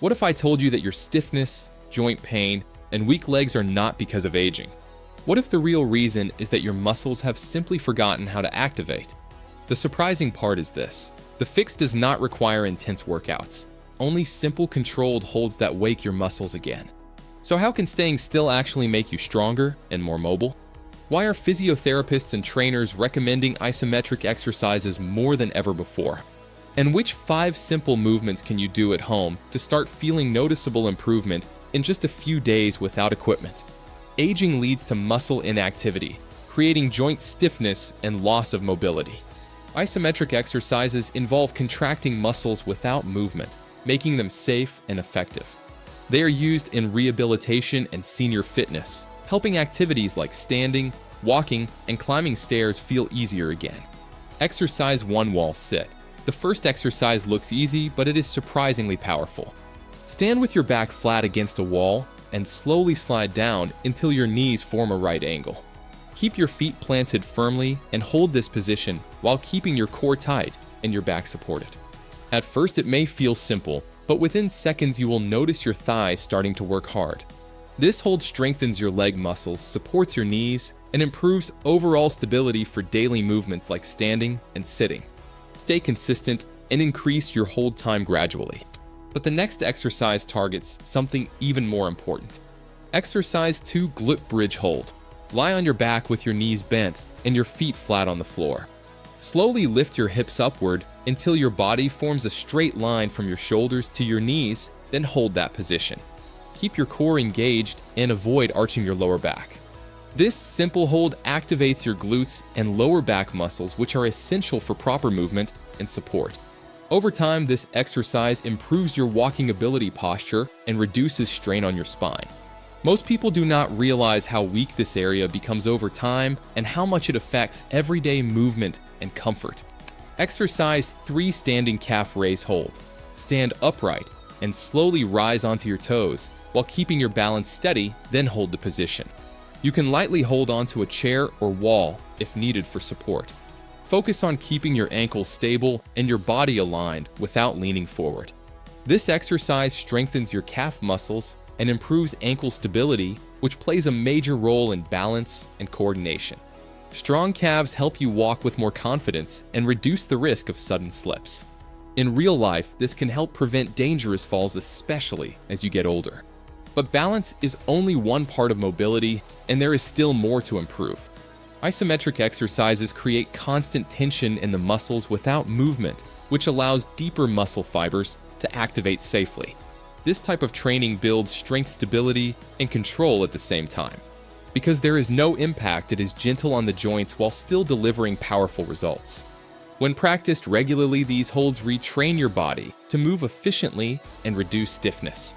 What if I told you that your stiffness, joint pain, and weak legs are not because of aging? What if the real reason is that your muscles have simply forgotten how to activate? The surprising part is this: the fix does not require intense workouts, only simple controlled holds that wake your muscles again. So how can staying still actually make you stronger and more mobile? Why are physiotherapists and trainers recommending isometric exercises more than ever before? And which 5 simple movements can you do at home to start feeling noticeable improvement in just a few days without equipment? Aging leads to muscle inactivity, creating joint stiffness and loss of mobility. Isometric exercises involve contracting muscles without movement, making them safe and effective. They are used in rehabilitation and senior fitness, helping activities like standing, walking, and climbing stairs feel easier again. Exercise 1 wall sit. The first exercise looks easy, but it is surprisingly powerful. Stand with your back flat against a wall and slowly slide down until your knees form a right angle. Keep your feet planted firmly and hold this position while keeping your core tight and your back supported. At first it may feel simple, but within seconds you will notice your thighs starting to work hard. This hold strengthens your leg muscles, supports your knees, and improves overall stability for daily movements like standing and sitting. Stay consistent and increase your hold time gradually. But the next exercise targets something even more important. Exercise 2 glute bridge hold. Lie on your back with your knees bent and your feet flat on the floor. Slowly lift your hips upward until your body forms a straight line from your shoulders to your knees, then hold that position. Keep your core engaged and avoid arching your lower back. This simple hold activates your glutes and lower back muscles, which are essential for proper movement and support. Over time, this exercise improves your walking ability posture and reduces strain on your spine. Most people do not realize how weak this area becomes over time and how much it affects everyday movement and comfort. Exercise 3 standing calf raise hold. Stand upright and slowly rise onto your toes while keeping your balance steady, then hold the position. You can lightly hold onto a chair or wall if needed for support. Focus on keeping your ankles stable and your body aligned without leaning forward. This exercise strengthens your calf muscles and improves ankle stability, which plays a major role in balance and coordination. Strong calves help you walk with more confidence and reduce the risk of sudden slips. In real life, this can help prevent dangerous falls, especially as you get older. But balance is only one part of mobility, and there is still more to improve. Isometric exercises create constant tension in the muscles without movement, which allows deeper muscle fibers to activate safely. This type of training builds strength, stability, and control at the same time. Because there is no impact, it is gentle on the joints while still delivering powerful results. When practiced regularly, these holds retrain your body to move efficiently and reduce stiffness.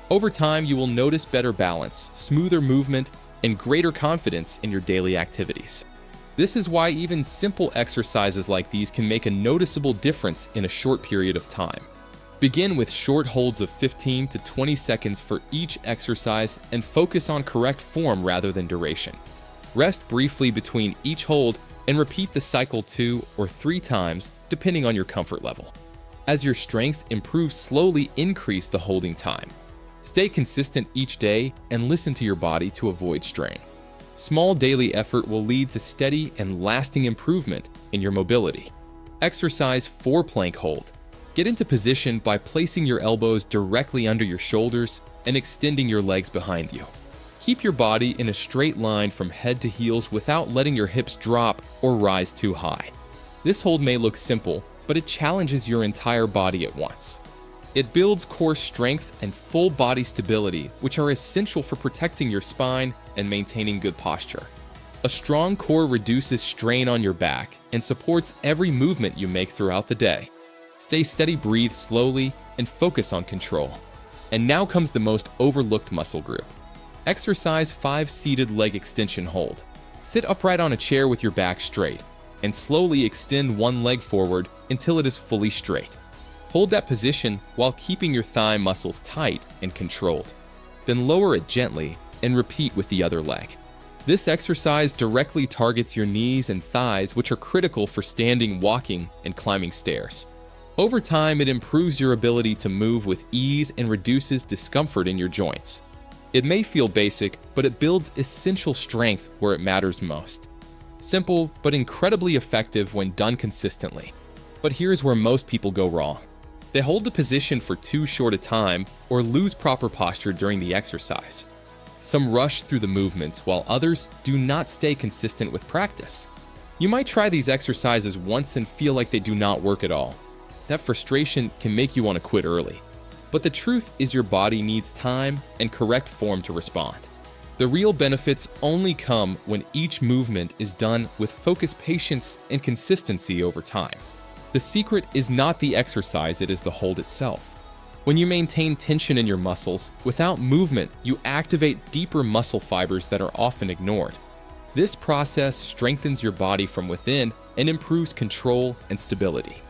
Over time, you will notice better balance, smoother movement, and greater confidence in your daily activities. This is why even simple exercises like these can make a noticeable difference in a short period of time. Begin with short holds of 15 to 20 seconds for each exercise and focus on correct form rather than duration. Rest briefly between each hold and repeat the cycle 2 or 3 times depending on your comfort level. As your strength improves, slowly increase the holding time. Stay consistent each day and listen to your body to avoid strain. Small daily effort will lead to steady and lasting improvement in your mobility. Exercise 4 plank hold. Get into position by placing your elbows directly under your shoulders and extending your legs behind you. Keep your body in a straight line from head to heels without letting your hips drop or rise too high. This hold may look simple, but it challenges your entire body at once. It builds core strength and full body stability, which are essential for protecting your spine and maintaining good posture. A strong core reduces strain on your back and supports every movement you make throughout the day. Stay steady, breathe slowly, and focus on control. And now comes the most overlooked muscle group. Exercise 5 seated leg extension hold. Sit upright on a chair with your back straight, and slowly extend one leg forward until it is fully straight. Hold that position while keeping your thigh muscles tight and controlled. Then lower it gently and repeat with the other leg. This exercise directly targets your knees and thighs, which are critical for standing, walking, and climbing stairs. Over time, it improves your ability to move with ease and reduces discomfort in your joints. It may feel basic, but it builds essential strength where it matters most. Simple, but incredibly effective when done consistently. But here's where most people go wrong. They hold the position for too short a time or lose proper posture during the exercise. Some rush through the movements while others do not stay consistent with practice. You might try these exercises once and feel like they do not work at all. That frustration can make you want to quit early. But the truth is your body needs time and correct form to respond. The real benefits only come when each movement is done with focused patience and consistency over time. The secret is not the exercise, it is the hold itself. When you maintain tension in your muscles, without movement, you activate deeper muscle fibers that are often ignored. This process strengthens your body from within and improves control and stability.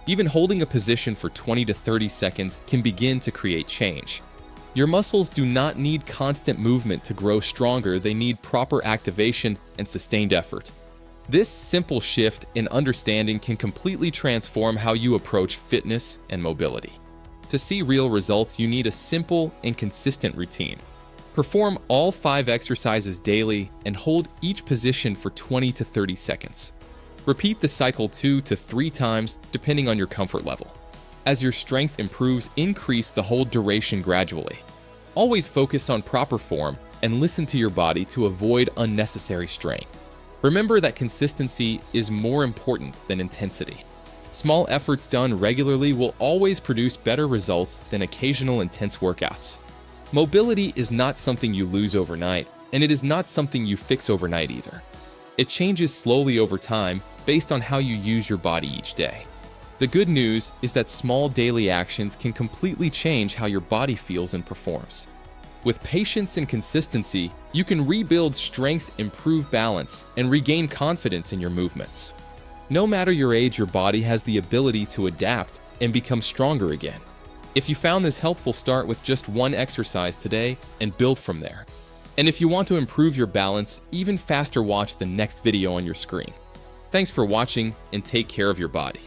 Even holding a position for 20 to 30 seconds can begin to create change. Your muscles do not need constant movement to grow stronger, they need proper activation and sustained effort. This simple shift in understanding can completely transform how you approach fitness and mobility. To see real results, you need a simple and consistent routine. Perform all 5 exercises daily and hold each position for 20 to 30 seconds. Repeat the cycle 2 to 3 times depending on your comfort level. As your strength improves, increase the hold duration gradually. Always focus on proper form and listen to your body to avoid unnecessary strain. Remember that consistency is more important than intensity. Small efforts done regularly will always produce better results than occasional intense workouts. Mobility is not something you lose overnight, and it is not something you fix overnight either. It changes slowly over time based on how you use your body each day. The good news is that small daily actions can completely change how your body feels and performs. With patience and consistency, you can rebuild strength, improve balance, and regain confidence in your movements. No matter your age, your body has the ability to adapt and become stronger again. If you found this helpful, start with just one exercise today and build from there. And if you want to improve your balance even faster, watch the next video on your screen. Thanks for watching and take care of your body.